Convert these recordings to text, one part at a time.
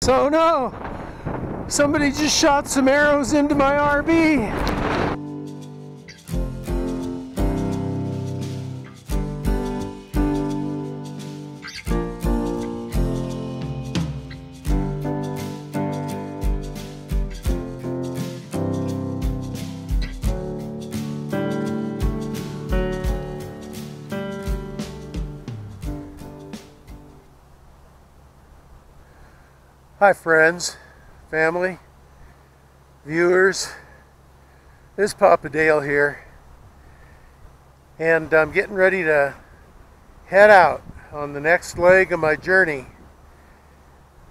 So no, somebody just shot some arrows into my RV. Hi friends, family, viewers, this is Papa Dale here, and I'm getting ready to head out on the next leg of my journey.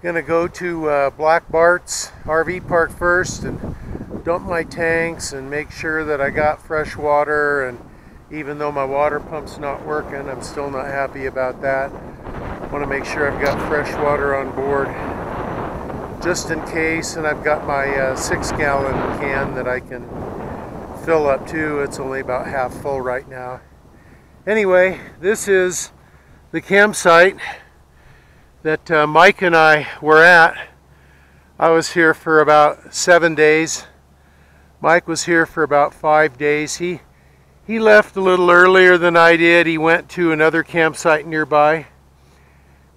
Gonna go to Black Bart's RV park first and dump my tanks and make sure that I got fresh water, and even though my water pump's not working, I'm still not happy about that. I want to make sure I've got fresh water on board just in case, and I've got my 6-gallon can that I can fill up to. It's only about half full right now. Anyway, this is the campsite that Mike and I were at. I was here for about 7 days. Mike was here for about 5 days. He left a little earlier than I did. He went to another campsite nearby.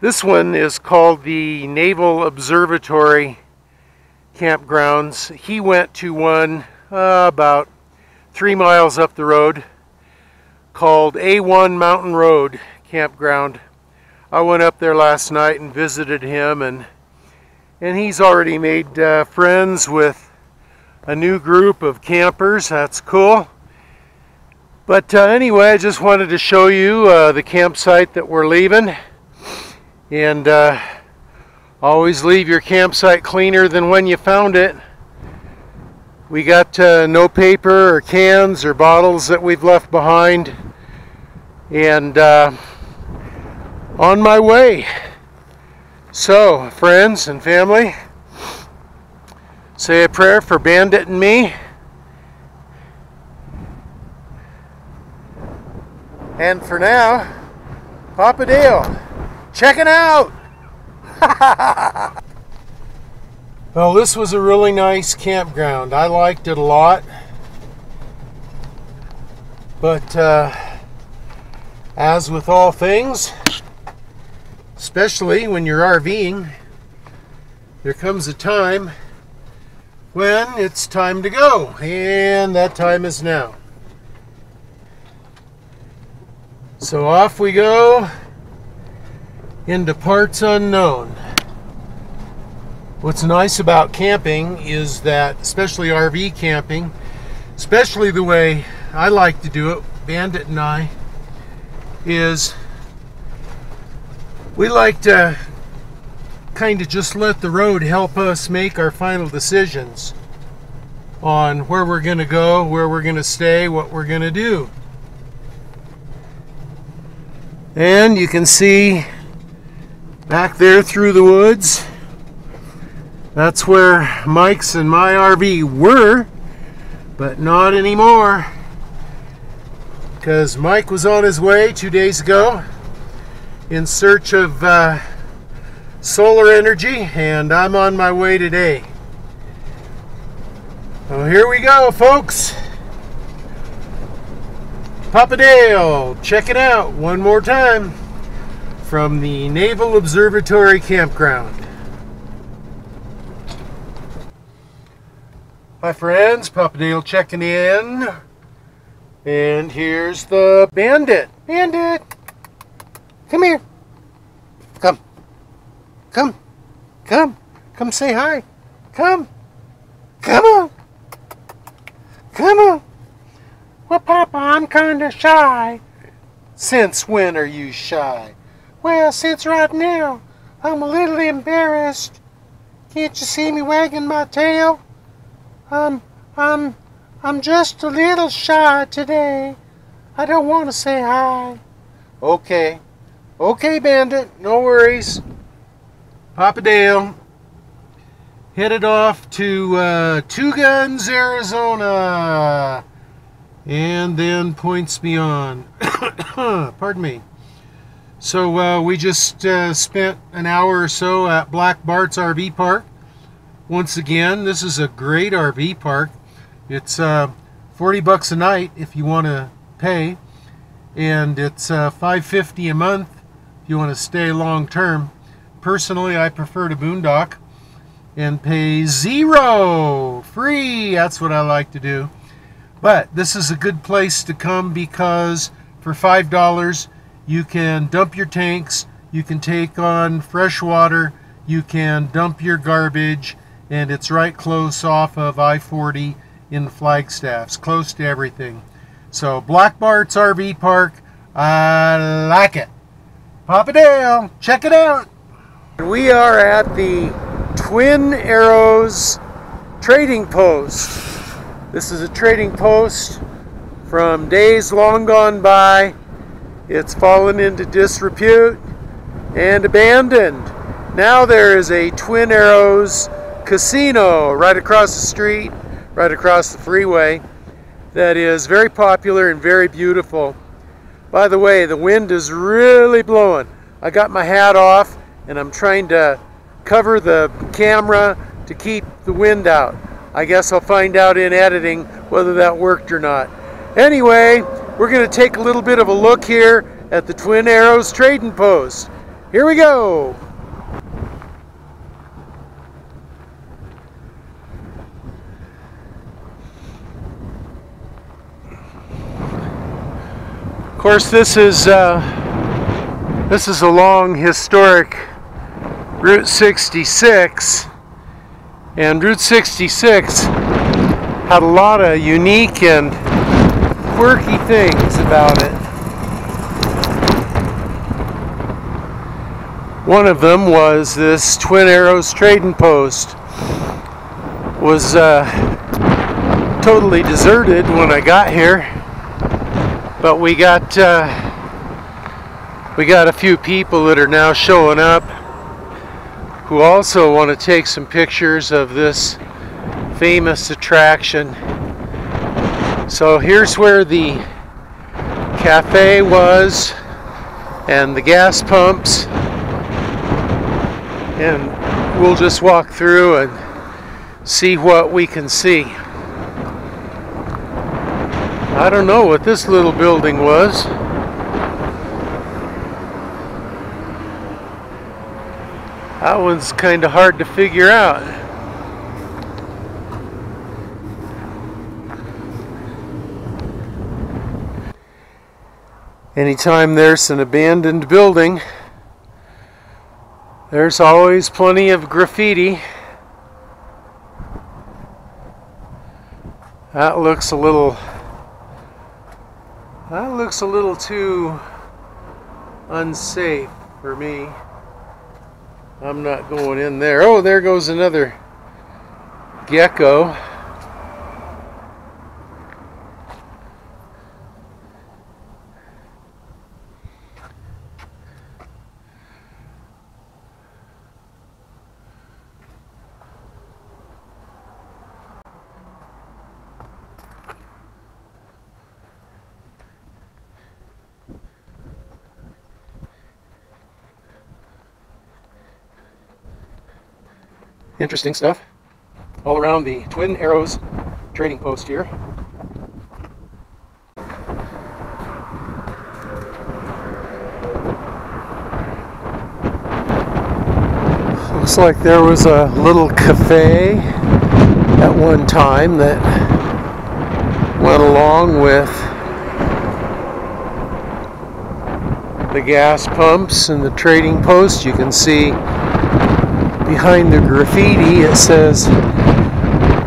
This one is called the Naval Observatory Campgrounds. He went to one about 3 miles up the road called A1 Mountain Road Campground. I went up there last night and visited him, and he's already made friends with a new group of campers. That's cool. But anyway, I just wanted to show you the campsite that we're leaving. And always leave your campsite cleaner than when you found it. We got no paper or cans or bottles that we've left behind. And on my way. So, friends and family, say a prayer for Bandit and me. And for now, Papa Dale. Checking out! Well, this was a really nice campground. I liked it a lot. But as with all things, especially when you're RVing, there comes a time when it's time to go. And that time is now. So off we go into parts unknown. What's nice about camping is that, especially RV camping, especially the way I like to do it, Bandit and I, is we like to kind of just let the road help us make our final decisions on where we're going to go, where we're going to stay, what we're going to do. And you can see back there through the woods, that's where Mike's and my RV were, but not anymore, because Mike was on his way 2 days ago in search of solar energy, and I'm on my way today. So here we go, folks. Papa Dale, check it out one more time from the Naval Observatory Campground. Hi friends, Papa Dale checking in. And here's the Bandit. Bandit! Come here. Come. Come. Come. Come say hi. Come. Come on. Come on. Well, Papa, I'm kinda shy. Since when are you shy? Well, since right now, I'm a little embarrassed. Can't you see me wagging my tail? I'm just a little shy today. I don't want to say hi. Okay. Okay, Bandit, no worries. Papa Dale headed off to Two Guns, So we just spent an hour or so at Black Bart's RV park. Once again, this is a great RV park. It's 40 bucks a night if you want to pay, and it's $5.50 a month if you want to stay long term. Personally, I prefer to boondock and pay $0 free. That's what I like to do. But this is a good place to come because for $5 you can dump your tanks, you can take on fresh water, you can dump your garbage, and it's right close off of I-40 in Flagstaff's, close to everything. So Black Bart's RV Park, I like it. Papa Dale, check it out. We are at the Twin Arrows trading post. This is a trading post from days long gone by. It's fallen into disrepute and abandoned. Now there is a Twin Arrows casino right across the street, right across the freeway, that is very popular and very beautiful. By the way, the wind is really blowing. I got my hat off and I'm trying to cover the camera to keep the wind out. I guess I'll find out in editing whether that worked or not. Anyway, we're going to take a little bit of a look here at the Twin Arrows trading post. Here we go. Of course, this is along historic Route 66, and Route 66 had a lot of unique and quirky things about it. One of them was this Twin Arrows trading post was totally deserted when I got here, but we got a few people that are now showing up who also want to take some pictures of this famous attraction. So here's where the cafe was and the gas pumps, and we'll just walk through and see what we can see. I don't know what this little building was. That one's kind of hard to figure out. Anytime there's an abandoned building, there's always plenty of graffiti. That looks a little too unsafe for me. I'm not going in there. Oh, there goes another gecko. Interesting stuff all around the Twin Arrows trading post here. Looks like there was a little cafe at one time that went along with the gas pumps and the trading post. You can see behind the graffiti it says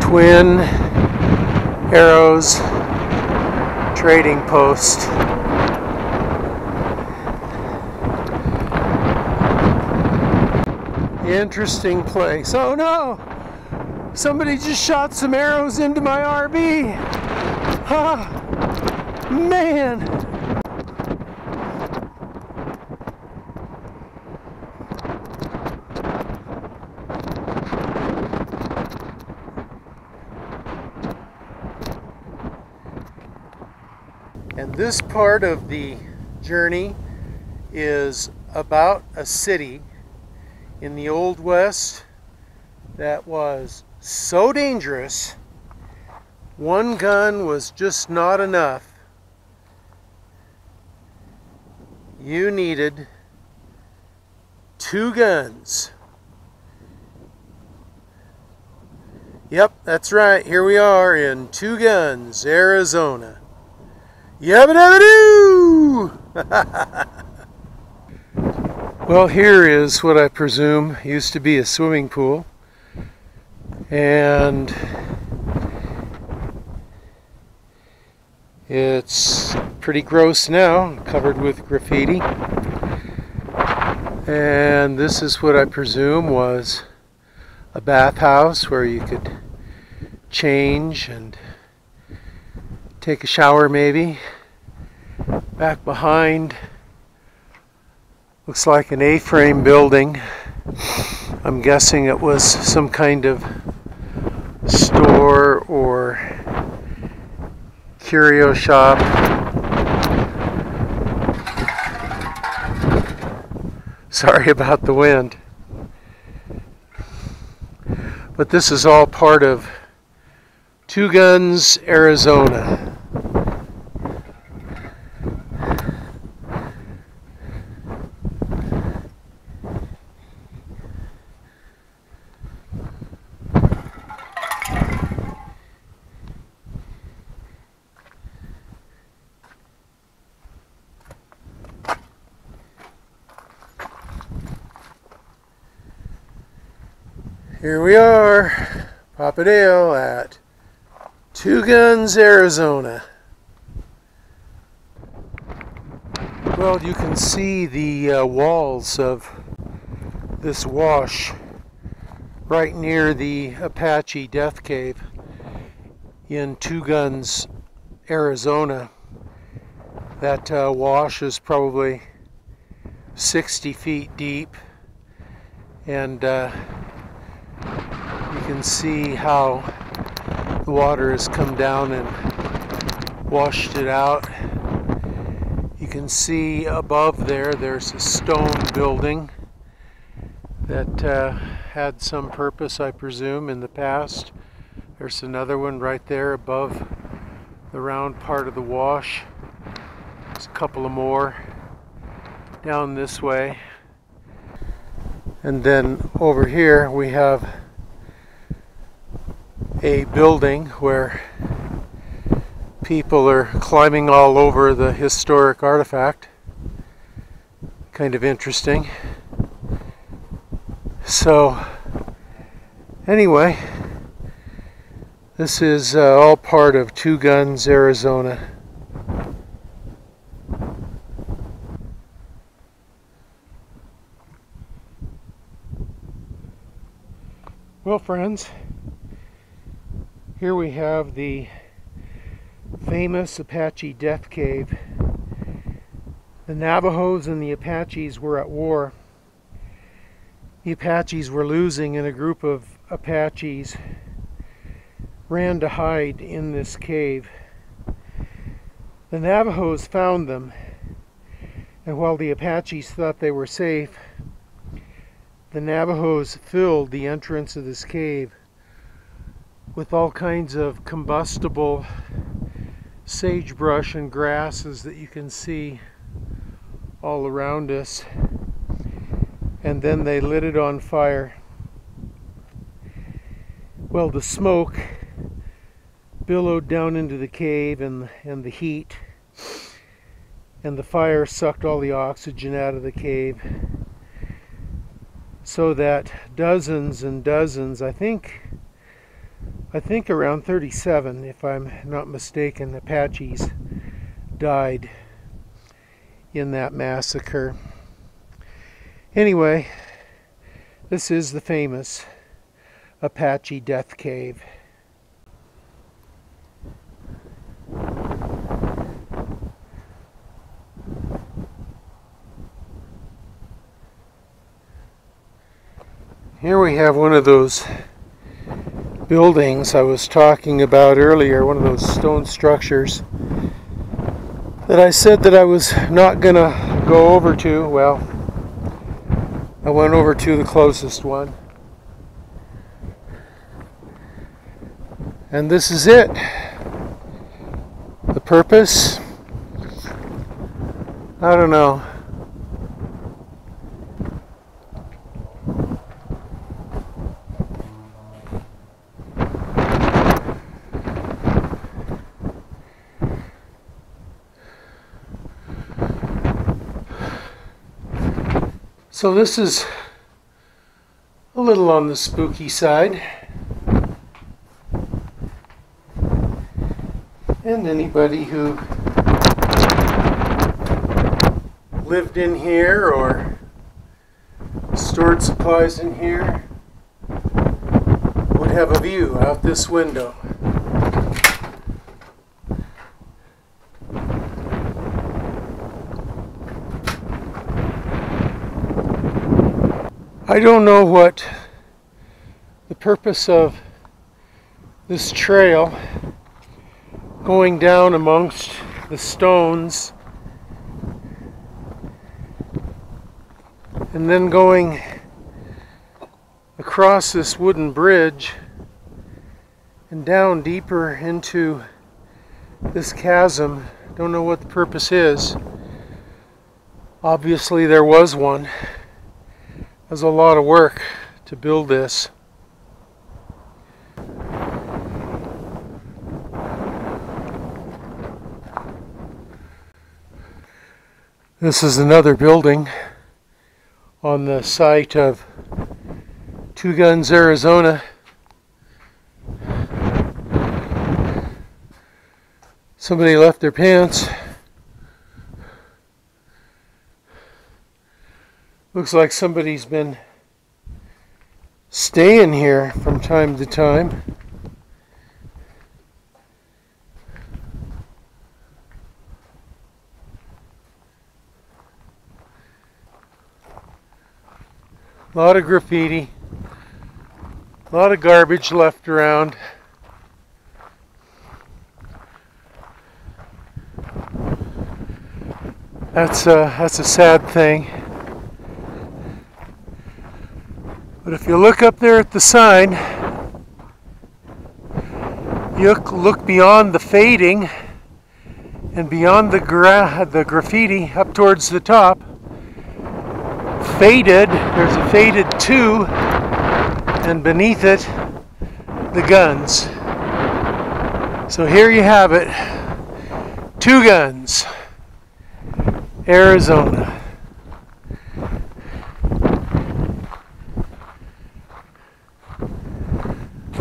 Twin Arrows Trading Post. Interesting place. Oh no! Somebody just shot some arrows into my RV. Ah, man! And this part of the journey is about a city in the Old West that was so dangerous, one gun was just not enough. You needed 2 guns. Yep, that's right. Here we are in 2 Guns, Arizona. Yabba dabba doo! Well, here is what I presume used to be a swimming pool. And it's pretty gross now, covered with graffiti. And this is what I presume was a bathhouse where you could change and take a shower maybe. Back behind looks like an A-frame building. I'm guessing it was some kind of store or curio shop. Sorry about the wind. But this is all part of 2 Guns, Arizona. Here we are, Papa Dale at 2 Guns, Arizona. Well, you can see the walls of this wash right near the Apache death cave in 2 Guns, Arizona. That wash is probably 60 feet deep, and you can see how the water has come down and washed it out. You can see above there's a stone building that had some purpose, I presume, in the past. There's another one right there above the round part of the wash. There's a couple of more down this way. And then over here we have a building where people are climbing all over the historic artifact. Kind of interesting. So anyway, this is all part of 2 Guns, Arizona. Well, friends, here we have the famous Apache death cave. The Navajos and the Apaches were at war. The Apaches were losing, and a group of Apaches ran to hide in this cave. The Navajos found them, and while the Apaches thought they were safe, the Navajos filled the entrance of this cave with all kinds of combustible sagebrush and grasses that you can see all around us. And then they lit it on fire. Well, the smoke billowed down into the cave, and the heat and the fire sucked all the oxygen out of the cave, so that dozens and dozens, I think around 37, if I'm not mistaken, Apaches died in that massacre. Anyway, this is the famous Apache death cave. Here we have one of those buildings I was talking about earlier, one of those stone structures that I said that I was not gonna go over to. Well, I went over to the closest one. And this is it. The purpose? I don't know. So this is a little on the spooky side. And anybody who lived in here or stored supplies in here would have a view out this window. I don't know what the purpose of this trail going down amongst the stones and then going across this wooden bridge and down deeper into this chasm. Don't know what the purpose is. Obviously there was one. It was a lot of work to build this. This is another building on the site of Two Guns, Arizona. Somebody left their pants. Looks like somebody's been staying here from time to time. A lot of graffiti, a lot of garbage left around. That's a sad thing. But if you look up there at the sign, you look beyond the fading and beyond the graffiti up towards the top. Faded, there's a faded 2, and beneath it, the guns. So here you have it, Two Guns, Arizona.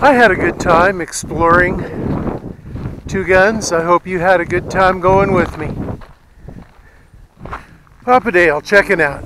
I had a good time exploring Two Guns. I hope you had a good time going with me. Papa Dale, checking out.